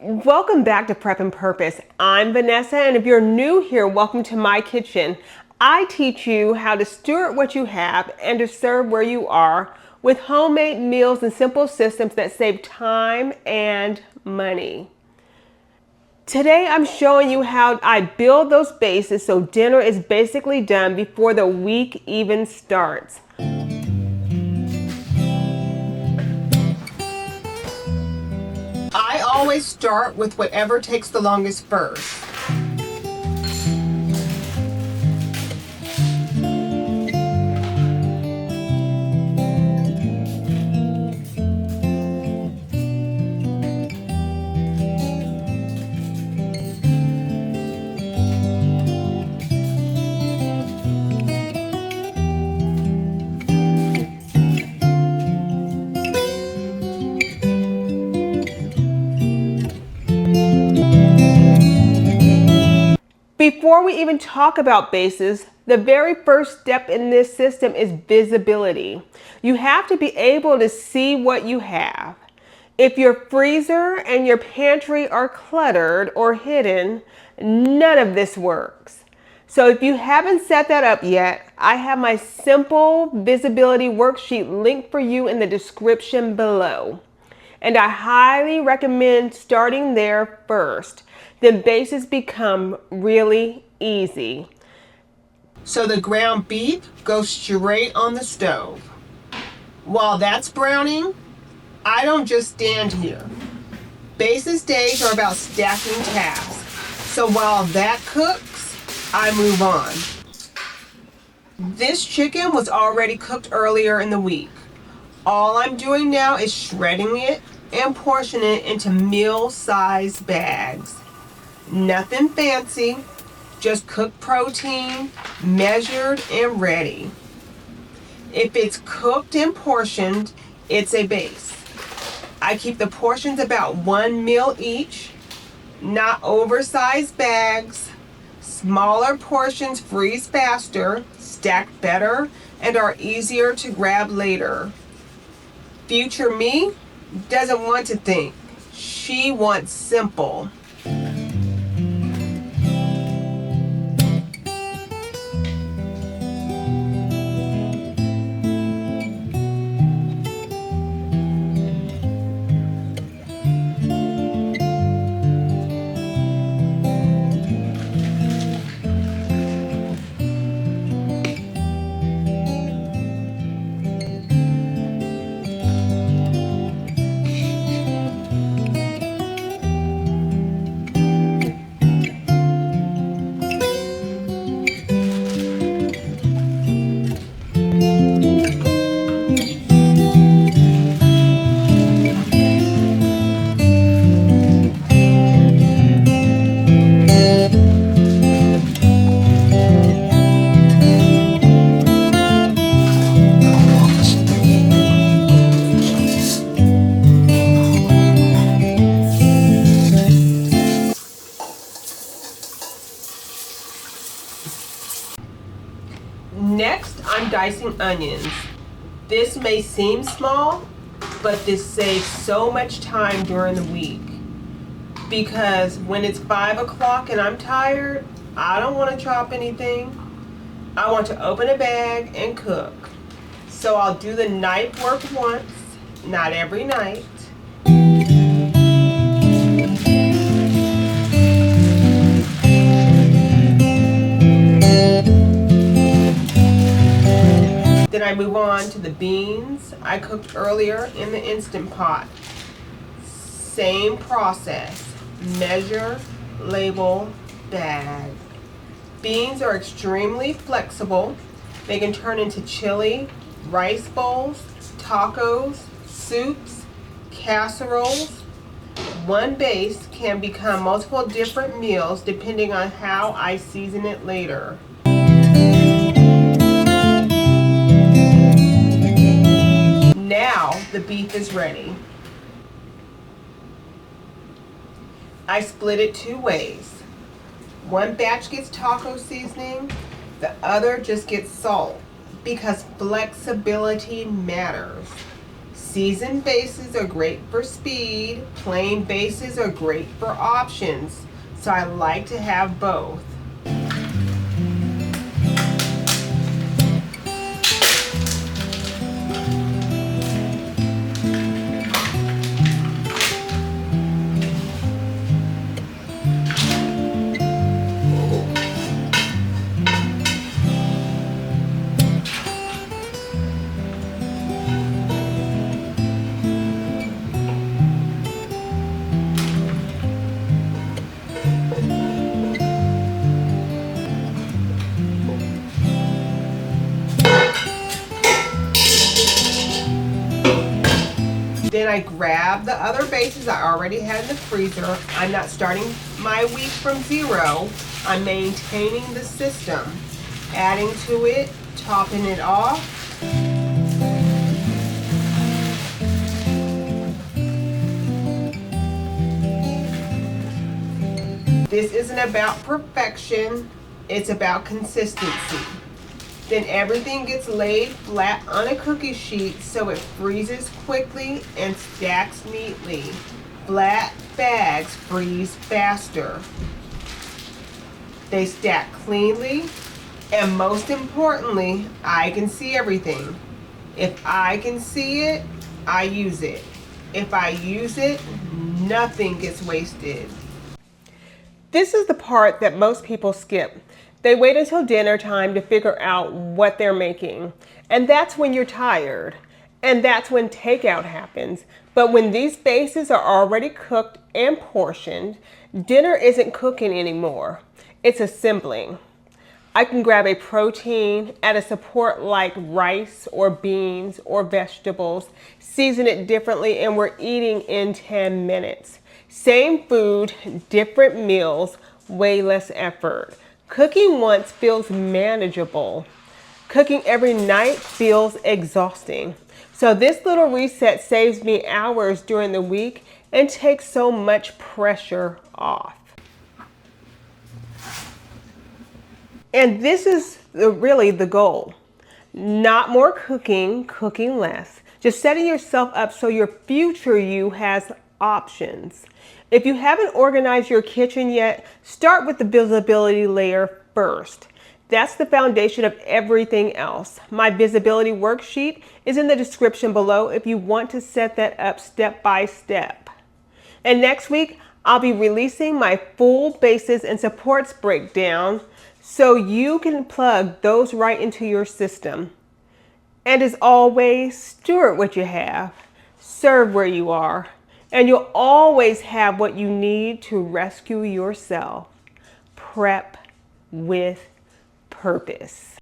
Welcome back to Prep and Purpose. I'm Vanessa, and if you're new here, welcome to my kitchen. I teach you how to steward what you have and to serve where you are with homemade meals and simple systems that save time and money. Today I'm showing you how I build those bases so dinner is basically done before the week even starts. I always start with whatever takes the longest first. Before we even talk about bases, the very first step in this system is visibility. You have to be able to see what you have. If your freezer and your pantry are cluttered or hidden, none of this works. So if you haven't set that up yet, I have my simple visibility worksheet linked for you in the description below. And I highly recommend starting there first. Then bases become really easy. So the ground beef goes straight on the stove. While that's browning, I don't just stand here. Bases days are about stacking tasks. So while that cooks, I move on. This chicken was already cooked earlier in the week. All I'm doing now is shredding it and portioning it into meal-sized bags. Nothing fancy, just cooked protein, measured and ready. If it's cooked and portioned, it's a base. I keep the portions about 1 meal each, not oversized bags. Smaller portions freeze faster, stack better, and are easier to grab later. Future me doesn't want to think. She wants simple. Next, I'm dicing onions. This may seem small, but this saves so much time during the week. Because when it's 5 o'clock and I'm tired, I don't want to chop anything. I want to open a bag and cook. So I'll do the knife work once, not every night. Then I move on to the beans I cooked earlier in the Instant Pot. Same process. Measure, label, bag. Beans are extremely flexible. They can turn into chili, rice bowls, tacos, soups, casseroles. One base can become multiple different meals depending on how I season it later. Now the beef is ready. I split it 2 ways. One batch gets taco seasoning, the other just gets salt because flexibility matters. Seasoned bases are great for speed. Plain bases are great for options. So I like to have both. Then I grab the other bases I already had in the freezer. I'm not starting my week from zero. I'm maintaining the system. Adding to it, topping it off. This isn't about perfection, it's about consistency. Then everything gets laid flat on a cookie sheet so it freezes quickly and stacks neatly. Flat bags freeze faster. They stack cleanly, and most importantly, I can see everything. If I can see it, I use it. If I use it, nothing gets wasted. This is the part that most people skip. They wait until dinner time to figure out what they're making. And that's when you're tired. And that's when takeout happens. But when these bases are already cooked and portioned, dinner isn't cooking anymore. It's assembling. I can grab a protein, add a support like rice or beans or vegetables, season it differently, and we're eating in 10 minutes. Same food, different meals, way less effort. Cooking once feels manageable. Cooking every night feels exhausting. So this little reset saves me hours during the week and takes so much pressure off. And this is really the goal. Not more cooking, cooking less. Just setting yourself up so your future you has options. If you haven't organized your kitchen yet, start with the visibility layer first. That's the foundation of everything else. My visibility worksheet is in the description below if you want to set that up step by step. And next week, I'll be releasing my full bases and supports breakdown so you can plug those right into your system. And as always, steward what you have, serve where you are, and you'll always have what you need to rescue yourself. Prep with purpose.